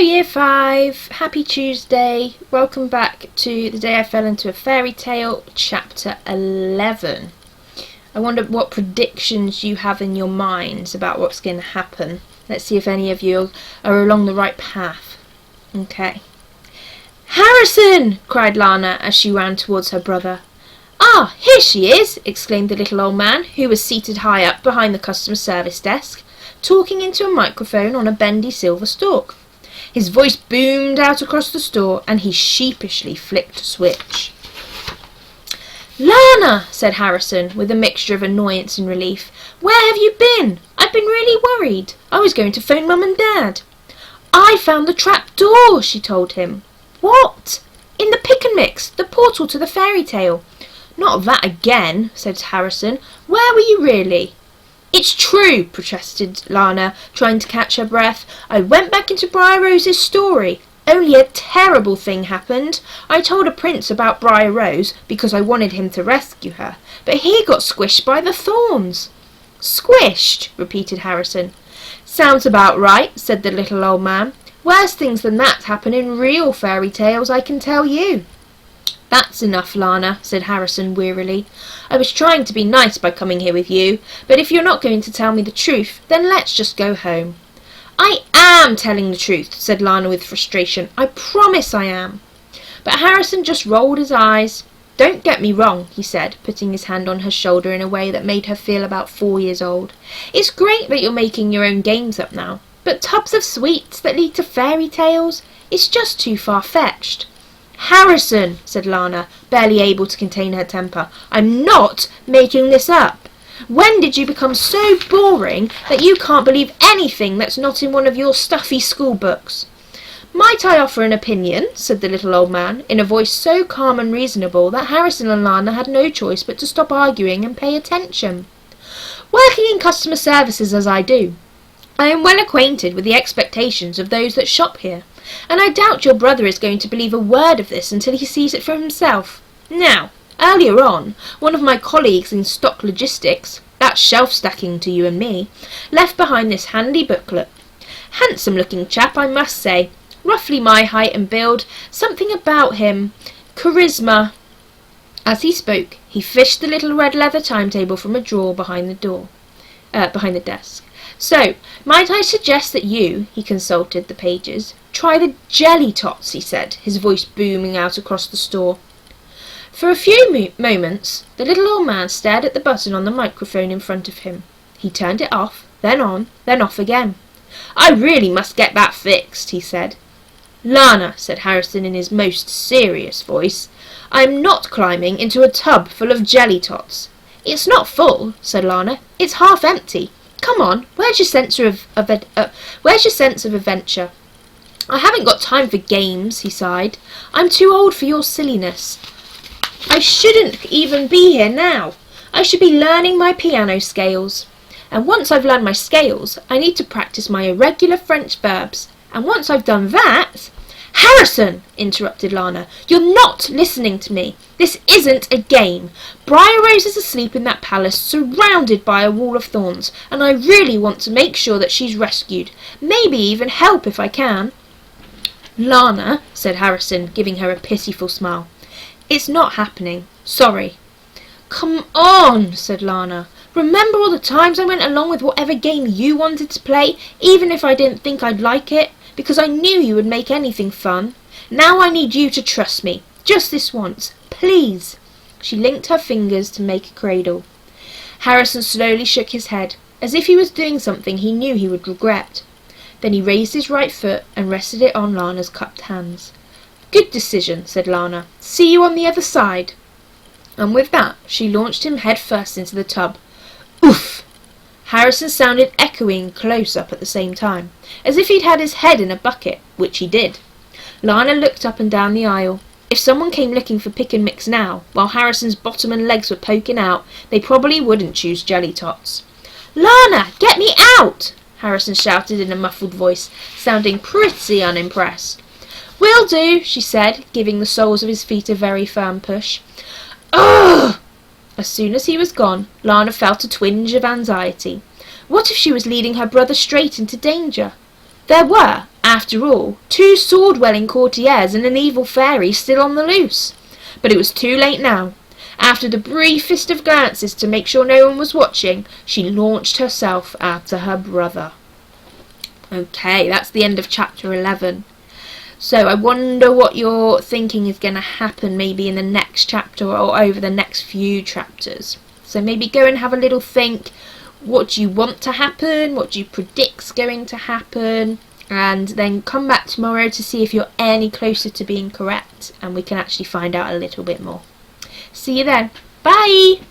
Year 5, happy Tuesday, welcome back to The Day I Fell Into a Fairy Tale, Chapter 11. I wonder what predictions you have in your minds about what's going to happen. Let's see if any of you are along the right path. Okay. "Harrison!" cried Lana as she ran towards her brother. "Ah, here she is!" exclaimed the little old man, who was seated high up behind the customer service desk, talking into a microphone on a bendy silver stalk. His voice boomed out across the store, and he sheepishly flicked a switch. "Lana," said Harrison, with a mixture of annoyance and relief, "where have you been? I've been really worried. I was going to phone Mum and Dad." "I found the trap door," she told him. "What?" "In the pick and mix, the portal to the fairy tale." "Not that again," said Harrison. "Where were you really?" "It's true," protested Lana, trying to catch her breath. "I went back into Briar Rose's story. Only a terrible thing happened. I told a prince about Briar Rose because I wanted him to rescue her, but he got squished by the thorns." "Squished?" repeated Harrison. "Sounds about right," said the little old man. "Worse things than that happen in real fairy tales, I can tell you." "That's enough, Lana," said Harrison wearily. "I was trying to be nice by coming here with you, but if you're not going to tell me the truth, then let's just go home." "I am telling the truth," said Lana with frustration. "I promise I am." But Harrison just rolled his eyes. "Don't get me wrong," he said, putting his hand on her shoulder in a way that made her feel about 4 years old. "It's great that you're making your own games up now, but tubs of sweets that lead to fairy tales? It's just too far-fetched." "Harrison," said Lana, barely able to contain her temper, "I'm not making this up. When did you become so boring that you can't believe anything that's not in one of your stuffy school books?" "Might I offer an opinion?" said the little old man, in a voice so calm and reasonable that Harrison and Lana had no choice but to stop arguing and pay attention. "Working in customer services as I do, I am well acquainted with the expectations of those that shop here, and I doubt your brother is going to believe a word of this until he sees it for himself. Now, earlier on, one of my colleagues in stock logistics, that's shelf stacking to you and me, left behind this handy booklet. Handsome-looking chap, I must say. Roughly my height and build, something about him. Charisma." As he spoke, he fished the little red leather timetable from a drawer behind the desk. "So, might I suggest that you," he consulted the pages, "try the jelly tots," he said, his voice booming out across the store. For a few moments, the little old man stared at the button on the microphone in front of him. He turned it off, then on, then off again. "I really must get that fixed," he said. "Lana," said Harrison in his most serious voice, "I am not climbing into a tub full of jelly tots." "It's not full," said Lana. "It's half empty. Come on, where's your sense of adventure?" "I haven't got time for games," he sighed. "I'm too old for your silliness. I shouldn't even be here now. I should be learning my piano scales. And once I've learned my scales, I need to practice my irregular French verbs. And once I've done that—" "Harrison!" interrupted Lana. "You're not listening to me. This isn't a game. Briar Rose is asleep in that palace, surrounded by a wall of thorns, and I really want to make sure that she's rescued. Maybe even help if I can." "Lana," said Harrison, giving her a pitiful smile, "it's not happening. Sorry." "Come on," said Lana. "Remember all the times I went along with whatever game you wanted to play, even if I didn't think I'd like it, because I knew you would make anything fun? Now I need you to trust me. Just this once. Please." She linked her fingers to make a cradle. Harrison slowly shook his head, as if he was doing something he knew he would regret. Then he raised his right foot and rested it on Lana's cupped hands. "Good decision," said Lana. "See you on the other side." And with that, she launched him head first into the tub. Oof! Harrison sounded echoing close up at the same time, as if he'd had his head in a bucket, which he did. Lana looked up and down the aisle. If someone came looking for pick and mix now, while Harrison's bottom and legs were poking out, they probably wouldn't choose jelly tots. "Lana, get me out!" Harrison shouted in a muffled voice, sounding pretty unimpressed. "Will do," she said, giving the soles of his feet a very firm push. "Ugh!" As soon as he was gone, Lana felt a twinge of anxiety. What if she was leading her brother straight into danger? There were, After all, 2 sword-wielding courtiers and an evil fairy still on the loose. But it was too late now. After the briefest of glances to make sure no one was watching, she launched herself after her brother. Okay, that's the end of chapter 11. So I wonder what you're thinking is going to happen maybe in the next chapter or over the next few chapters. So maybe go and have a little think. What do you want to happen? What do you predict's going to happen? And then come back tomorrow to see if you're any closer to being correct, and we can actually find out a little bit more. See you then. Bye!